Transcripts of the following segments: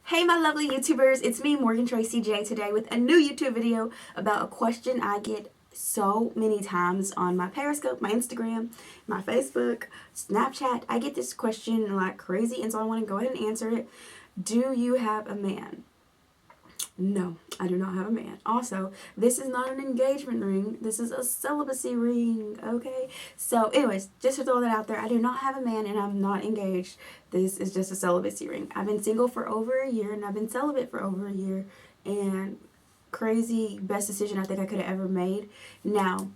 Hey my lovely YouTubers, it's me Morgan Tracy J today with a new YouTube video about a question I get so many times on my Periscope, my Instagram, my Facebook, Snapchat. I get this question like crazy, and so I want to go ahead and answer it. Do you have a man? No, I do not have a man. Also, this is not an engagement ring. This is a celibacy ring, okay? So, anyways, just to throw that out there, I do not have a man and I'm not engaged. This is just a celibacy ring. I've been single for over a year and I've been celibate for over a year. And crazy, best decision I think I could have ever made. Now,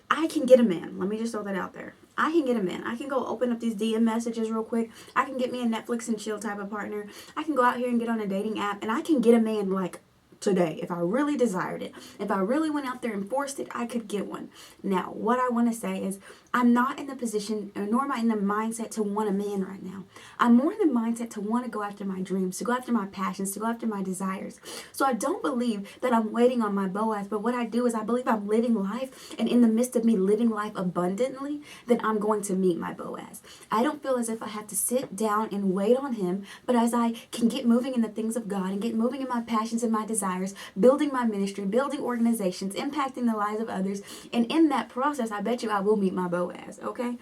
I can get a man. Let me just throw that out there. I can get a man. I can go open up these DM messages real quick. I can get me a Netflix and chill type of partner. I can go out here and get on a dating app and I can get a man like today if I really desired it. If I really went out there and forced it, I could get one. Now, what I want to say is I'm not in the position, nor am I in the mindset to want a man right now. I'm more in the mindset to want to go after my dreams, to go after my passions, to go after my desires. So I don't believe that I'm waiting on my Boaz, but what I do is I believe I'm living life, and in the midst of me living life abundantly, then I'm going to meet my Boaz. I don't feel as if I have to sit down and wait on him, but as I can get moving in the things of God and get moving in my passions and my desires, building my ministry, building organizations, impacting the lives of others, and in that process, I bet you I will meet my Boaz, okay?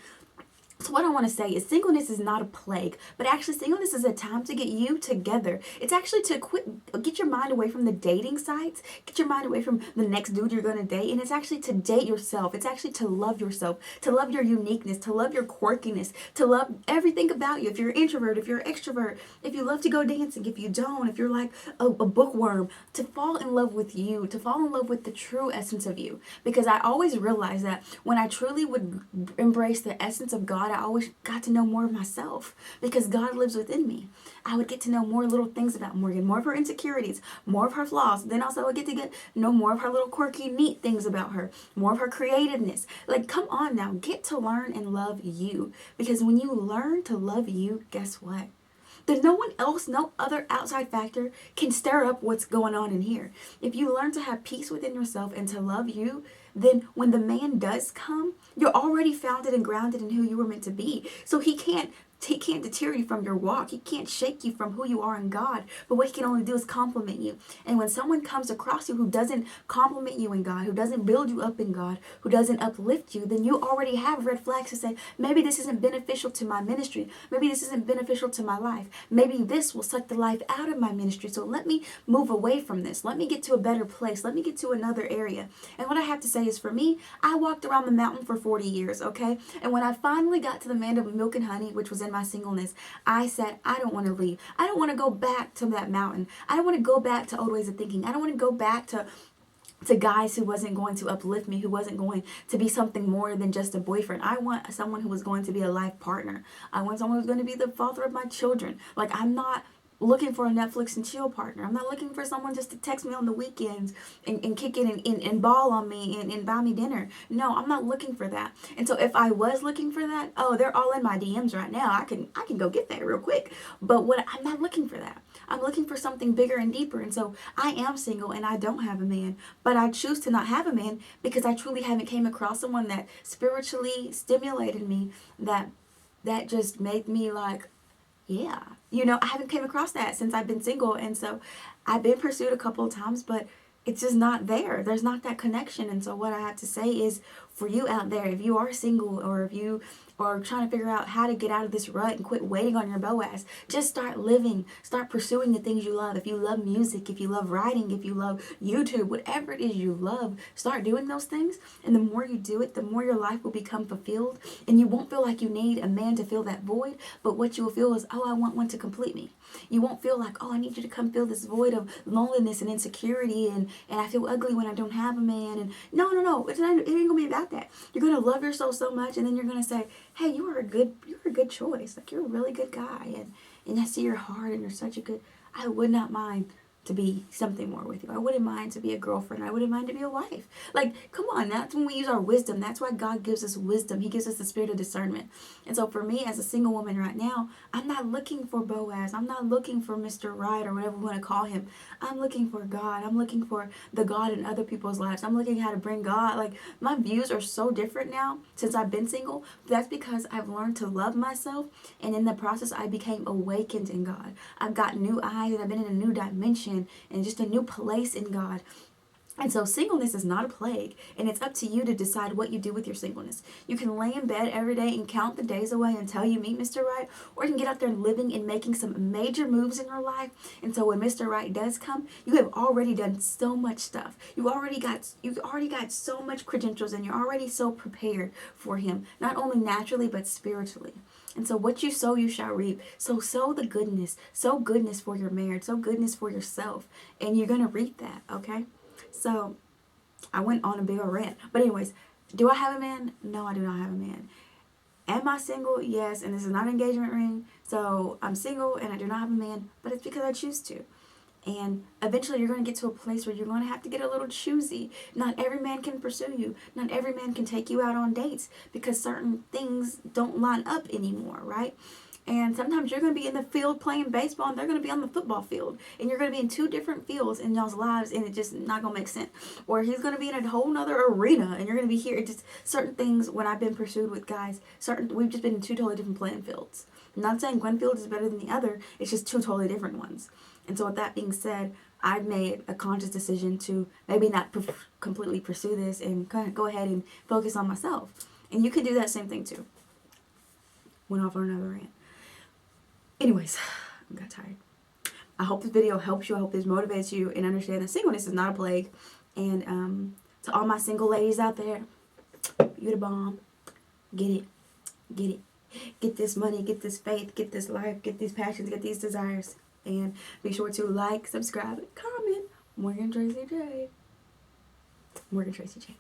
So what I want to say is singleness is not a plague, but actually singleness is a time to get you together. It's actually to get your mind away from the dating sites, get your mind away from the next dude you're going to date, and it's actually to date yourself. It's actually to love yourself, to love your uniqueness, to love your quirkiness, to love everything about you. If you're an introvert, if you're an extrovert, if you love to go dancing, if you don't, if you're like a bookworm, to fall in love with you, to fall in love with the true essence of you. Because I always realized that when I truly would embrace the essence of God, I always got to know more of myself because God lives within me. I would get to know more little things about Morgan, more of her insecurities, more of her flaws. Then also I would get to know more of her little quirky, neat things about her, more of her creativeness. Like, come on now, get to learn and love you. Because when you learn to love you, guess what? Then no one else, no other outside factor can stir up what's going on in here. If you learn to have peace within yourself and to love you, then when the man does come, you're already founded and grounded in who you were meant to be. So he can't deter you from your walk. He can't shake you from who you are in God. But what he can only do is compliment you. And when someone comes across you who doesn't compliment you in God, who doesn't build you up in God, who doesn't uplift you, then you already have red flags to say, maybe this isn't beneficial to my ministry. Maybe this isn't beneficial to my life. Maybe this will suck the life out of my ministry. So let me move away from this. Let me get to a better place. Let me get to another area. And what I have to say is, for me, I walked around the mountain for 40 years, okay? And when I finally got to the land of milk and honey, which was in my singleness, I said, I don't want to leave. I don't want to go back to that mountain. I don't want to go back to old ways of thinking. I don't want to go back to guys who wasn't going to uplift me, who wasn't going to be something more than just a boyfriend. I want someone who was going to be a life partner. I want someone who's going to be the father of my children. Like, I'm not looking for a Netflix and chill partner. I'm not looking for someone just to text me on the weekends and kick it and ball on me and buy me dinner. No, I'm not looking for that. And so if I was looking for that, oh, they're all in my DMs right now. I can go get that real quick. But I'm not looking for that. I'm looking for something bigger and deeper. And so I am single and I don't have a man, but I choose to not have a man because I truly haven't came across someone that spiritually stimulated me, that just made me like, yeah, I haven't came across that since I've been single. And so I've been pursued a couple of times, but it's just not there. There's not that connection. And so what I have to say is, for you out there, if you are single or if you are trying to figure out how to get out of this rut and quit waiting on your Boaz, just start living, start pursuing the things you love. If you love music, if you love writing, if you love YouTube, whatever it is you love, start doing those things. And the more you do it, the more your life will become fulfilled. And you won't feel like you need a man to fill that void, but what you will feel is, oh, I want one to complete me. You won't feel like, oh, I need you to come fill this void of loneliness and insecurity and I feel ugly when I don't have a man. And no, it ain't gonna be about that. You're gonna love yourself so much, and then you're gonna say, hey, you're a good choice. Like, you're a really good guy, and I see your heart, and you're such a good. I would not mind to be something more with you. I wouldn't mind to be a girlfriend. I wouldn't mind to be a wife. Like, come on, that's when we use our wisdom. That's why God gives us wisdom. He gives us the spirit of discernment. And so for me, as a single woman right now, I'm not looking for Boaz. I'm not looking for Mr. Right or whatever we want to call him. I'm looking for God. I'm looking for the God in other people's lives. I'm looking how to bring God. Like, my views are so different now since I've been single. That's because I've learned to love myself. And in the process, I became awakened in God. I've got new eyes and I've been in a new dimension and just a new place in God. And so singleness is not a plague, and it's up to you to decide what you do with your singleness. You can lay in bed every day and count the days away until you meet Mr. Right, or you can get out there living and making some major moves in your life. And so when Mr. Right does come, you have already done so much stuff. You've already got so much credentials, and you're already so prepared for him, not only naturally but spiritually. And so what you sow, you shall reap. So sow the goodness. Sow goodness for your marriage. Sow goodness for yourself. And you're going to reap that, okay? So I went on a big old rant. But anyways, do I have a man? No, I do not have a man. Am I single? Yes. And this is not an engagement ring. So I'm single and I do not have a man. But it's because I choose to. And eventually you're going to get to a place where you're going to have to get a little choosy. Not every man can pursue you. Not every man can take you out on dates because certain things don't line up anymore, right? And sometimes you're going to be in the field playing baseball and they're going to be on the football field. And you're going to be in two different fields in y'all's lives and it's just not going to make sense. Or he's going to be in a whole nother arena and you're going to be here. It's just certain things when I've been pursued with guys, we've just been in two totally different playing fields. I'm not saying one field is better than the other. It's just two totally different ones. And so with that being said, I've made a conscious decision to maybe not completely pursue this and kind of go ahead and focus on myself. And you can do that same thing too. Went off on another rant. Anyways, I got tired. I hope this video helps you. I hope this motivates you and understand that singleness is not a plague. And to all my single ladies out there, you the bomb. Get it. Get it. Get this money, get this faith, get this life, get these passions, get these desires. And be sure to like, subscribe, and comment. Morgan Tracy J. Morgan Tracy J.